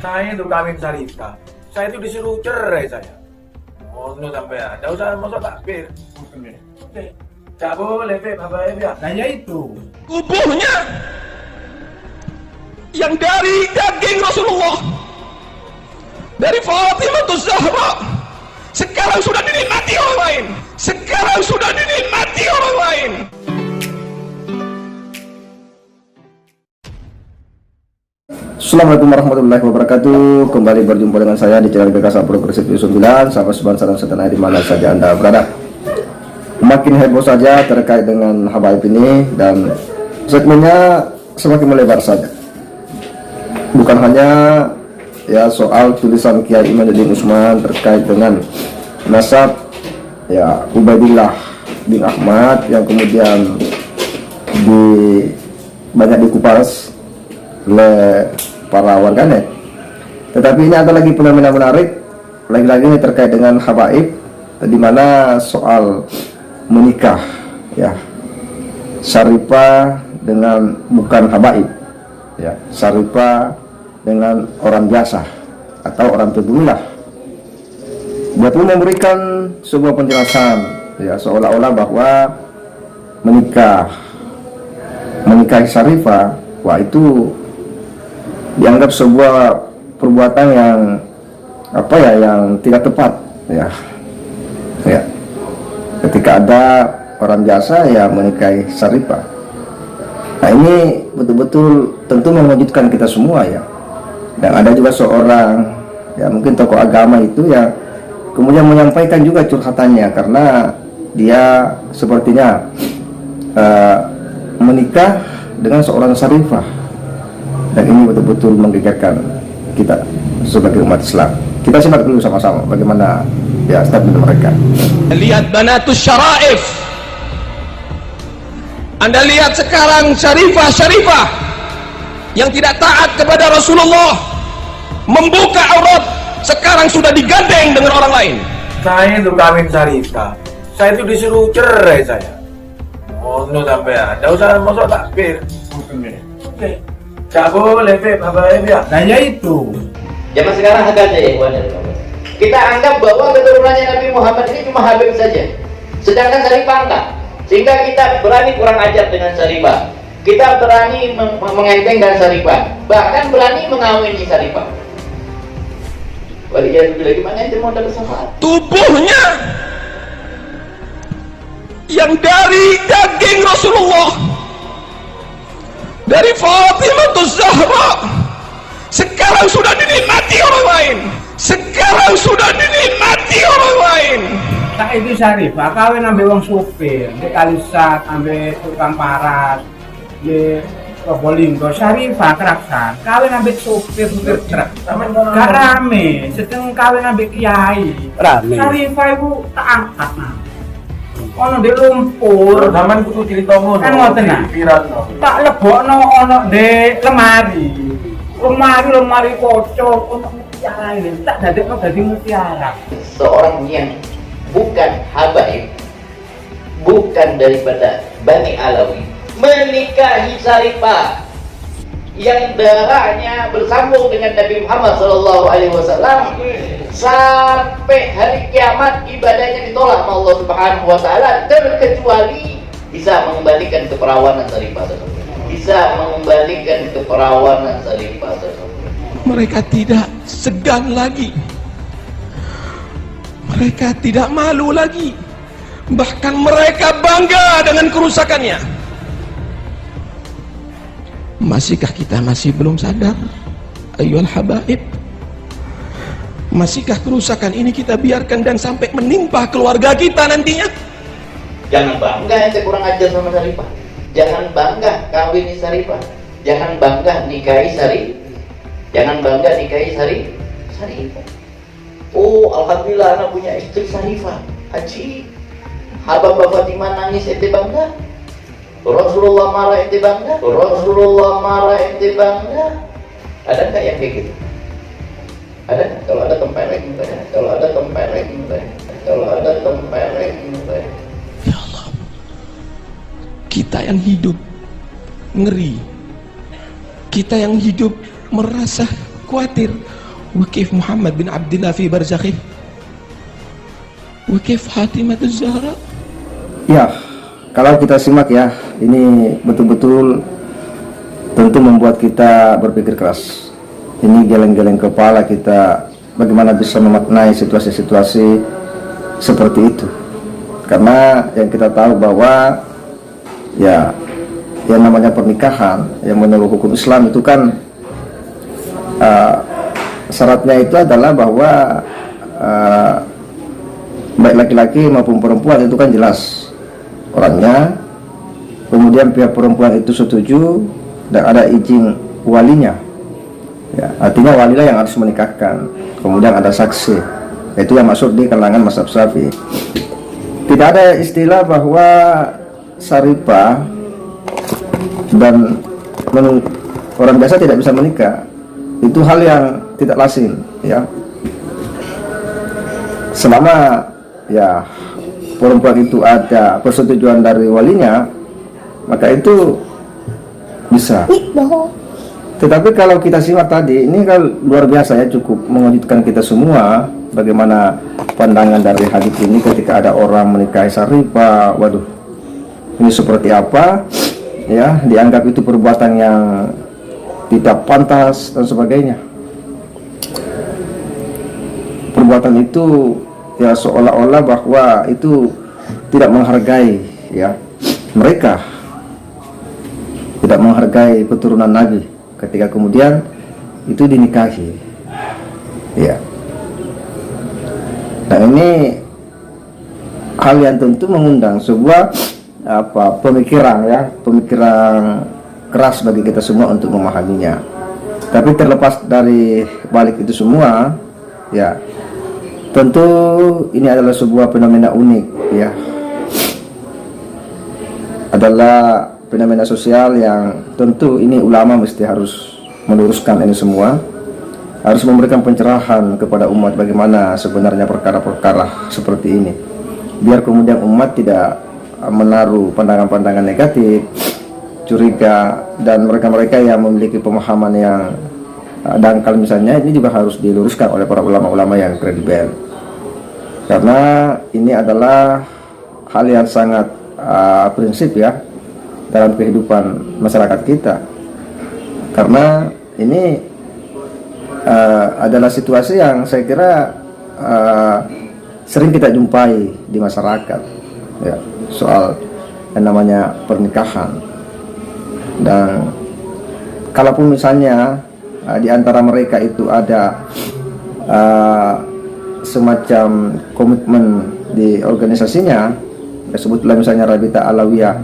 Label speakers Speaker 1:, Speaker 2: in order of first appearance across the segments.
Speaker 1: Saya itu kawin Sarita. Saya itu disuruh cerai saya. Oh, no sampai ya. Tidak usah masuk takbir. Tidak boleh, Bapak Ibu ya.
Speaker 2: Nah, ya itu.
Speaker 3: Tubuhnya yang dari daging Rasulullah, dari Fatimah Zahra, sekarang sudah dinikmati orang lain. Sekarang sudah dinikmati orang lain.
Speaker 4: Assalamualaikum warahmatullahi wabarakatuh. Kembali berjumpa dengan saya di channel Gagasan Progresif Dusun 9. Sahabat sebangsa dan setanah di mana saja Anda berada. Makin heboh saja terkait dengan habaib ini dan segmennya semakin melebar saja. Bukan hanya ya soal tulisan Kiai Imanuddin Usman terkait dengan nasab ya Ubaidillah bin Ahmad yang kemudian banyak dikupas oleh para warganet. Tetapi ini ada lagi fenomena menarik, lagi-lagi ini terkait dengan habaib, di mana soal menikah ya Syarifah dengan bukan habaib ya, Syarifah dengan orang biasa atau orang terbunuh. Dia pun memberikan sebuah penjelasan ya, seolah-olah bahwa menikahi Syarifah, wah itu dianggap sebuah perbuatan yang yang tidak tepat ya. Ketika ada orang biasa ya menikahi Syarifah. Nah, ini betul-betul tentu mengejutkan kita semua ya. Dan ada juga seorang ya mungkin tokoh agama itu yang kemudian menyampaikan juga curhatannya karena dia sepertinya menikah dengan seorang Syarifah. Dan ini betul-betul menggegerkan kita sebagai umat Islam. Kita simak dulu sama-sama bagaimana ya statement mereka.
Speaker 3: Lihat Banatus Syaraif. Anda lihat sekarang Syarifah yang tidak taat kepada Rasulullah, membuka aurat, sekarang sudah digandeng dengan orang lain.
Speaker 1: Saya itu kawin Sarita. Saya itu disuruh cerai saya. Oh, no sampai ya. Tidak usah masuk takbir. Tidak boleh, Bapak Ibu ya.
Speaker 2: Nah, ya itu.
Speaker 5: Zaman sekarang hati-hati ya, Ikhwan. Kita anggap bahwa keturunannya Nabi Muhammad ini cuma Habib saja, sedangkan Syarifah enggak. Sehingga kita berani kurang ajar dengan Syarifah, kita berani mengentengkan Syarifah, bahkan berani mengawini Syarifah. Waliya gimana itu mau dapat syafaat?
Speaker 3: Tubuhnya yang dari daging Rasulullah, dari Fatimah Zahra, sekarang sudah dinikmati orang lain. Sekarang sudah dinikmati orang lain.
Speaker 2: Tak itu Syarifah kawin ambil wong supir, di Kalisat ambil tukang paras, di Probolinggo. Syarifah keraksan kawin ambil supir truk. Gak rame, sedang kawin ambil kiai.
Speaker 1: Rame.
Speaker 2: Syarifah itu tak angkat nah. Ono di lumpur.
Speaker 1: Zaman kudu cerita ngono.
Speaker 2: Kan ngoten nah. Tak lebokno ono di lemari kocok untuk mutiara ini. Tak dadekno dadi mutiara.
Speaker 5: Seorang yang bukan habaib, bukan daripada Bani Alawi, menikahi Syarifah yang darahnya bersambung dengan Nabi Muhammad SAW, sampai hari kiamat ibadahnya ditolak sama Allah Subhanahu wa taala, terkecuali bisa mengembalikan keperawanan Syarifah tersebut. Bisa mengembalikan keperawanan Syarifah tersebut.
Speaker 3: Mereka tidak segan lagi, mereka tidak malu lagi, bahkan mereka bangga dengan kerusakannya. Masihkah kita masih belum sadar, ayyuhal habaib? Masihkah kerusakan ini kita biarkan dan sampai menimpa keluarga kita nantinya?
Speaker 5: Jangan bangga ente kurang ajar sama Syarifah. Jangan bangga kawin Syarifah. Jangan bangga nikahi Syarifah. Jangan bangga nikahi Syarifah. Oh, alhamdulillah anak punya istri Syarifah. Haji. Habab Fatimah nangis ente bangga. Rasulullah marah ente bangga. Rasulullah marah ente bangga. Ada nggak yang kayak gitu? Ada? Kalau ada tempeleng, kalau ada tempeleng, kalau ada tempeleng.
Speaker 3: Ya Allah, kita yang hidup ngeri, kita yang hidup merasa khawatir. Wa kaif Muhammad bin Abdullah fi barzakhih? Wa kaif Fatimah az-Zahra?
Speaker 4: Ya, kalau kita simak ya, ini betul-betul tentu membuat kita berpikir keras. Ini geleng-geleng kepala kita bagaimana bisa memaknai situasi-situasi seperti itu. Karena yang kita tahu bahwa ya yang namanya pernikahan yang menurut hukum Islam itu kan syaratnya itu adalah bahwa baik laki-laki maupun perempuan itu kan jelas orangnya, kemudian pihak perempuan itu setuju dan ada izin walinya ya, artinya walilah yang harus menikahkan, kemudian ada saksi, itu yang masuk di kalangan mazhab Syafi'i. Tidak ada istilah bahwa syarifah dan orang biasa tidak bisa menikah, itu hal yang tidak lazim ya, selama ya perempuan itu ada persetujuan dari walinya, maka itu bisa. Tetapi kalau kita simak tadi, ini kan luar biasa ya, cukup mengejutkan kita semua bagaimana pandangan dari hadis ini ketika ada orang menikahi syarifah. Waduh, ini seperti apa ya, dianggap itu perbuatan yang tidak pantas dan sebagainya. Perbuatan itu ya seolah-olah bahwa itu tidak menghargai ya mereka, tidak menghargai keturunan Nabi ketika kemudian itu dinikahi ya. Nah, ini hal yang tentu mengundang sebuah pemikiran ya, pemikiran keras bagi kita semua untuk memahaminya. Tapi terlepas dari balik itu semua ya, tentu ini adalah sebuah fenomena unik ya, adalah fenomena sosial yang tentu ini ulama mesti harus meluruskan ini semua, harus memberikan pencerahan kepada umat bagaimana sebenarnya perkara-perkara seperti ini, biar kemudian umat tidak menaruh pandangan-pandangan negatif, curiga, dan mereka-mereka yang memiliki pemahaman yang dangkal misalnya, ini juga harus diluruskan oleh para ulama-ulama yang kredibel, karena ini adalah hal yang sangat prinsip ya dalam kehidupan masyarakat kita. Karena ini adalah situasi yang saya kira sering kita jumpai di masyarakat ya, soal yang namanya pernikahan. Dan kalaupun misalnya di antara mereka itu ada semacam komitmen di organisasinya, ya sebutlah misalnya Rabita Alawiyah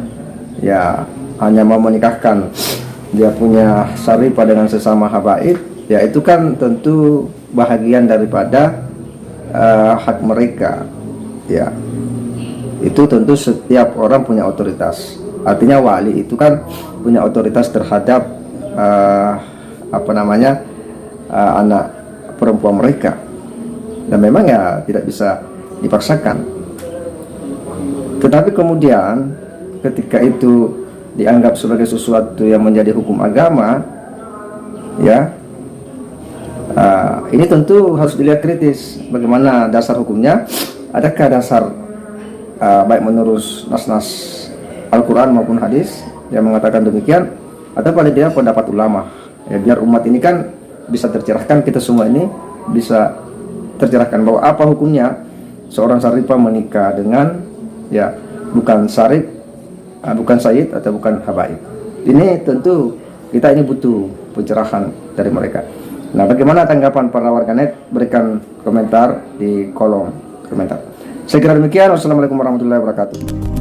Speaker 4: ya, hanya mau menikahkan, dia punya syarifah dengan sesama habaib ya, itu kan tentu bahagian daripada hak mereka ya. Itu tentu setiap orang punya otoritas, artinya wali itu kan punya otoritas terhadap anak perempuan mereka, dan memang ya tidak bisa dipaksakan. Tetapi kemudian ketika itu dianggap sebagai sesuatu yang menjadi hukum agama ya, ini tentu harus dilihat kritis bagaimana dasar hukumnya. Adakah dasar baik menurut nas-nas Al-Quran maupun hadis yang mengatakan demikian, atau paling tidak pendapat ulama ya, biar umat ini kan bisa tercerahkan, kita semua ini bisa tercerahkan bahwa apa hukumnya seorang syarifah menikah dengan ya bukan syarif, bukan sayyid atau bukan habaib. Ini tentu kita ini butuh pencerahan dari mereka. Nah, bagaimana tanggapan para warganet? Berikan komentar di kolom komentar. Saya kira demikian. Wassalamualaikum warahmatullahi wabarakatuh.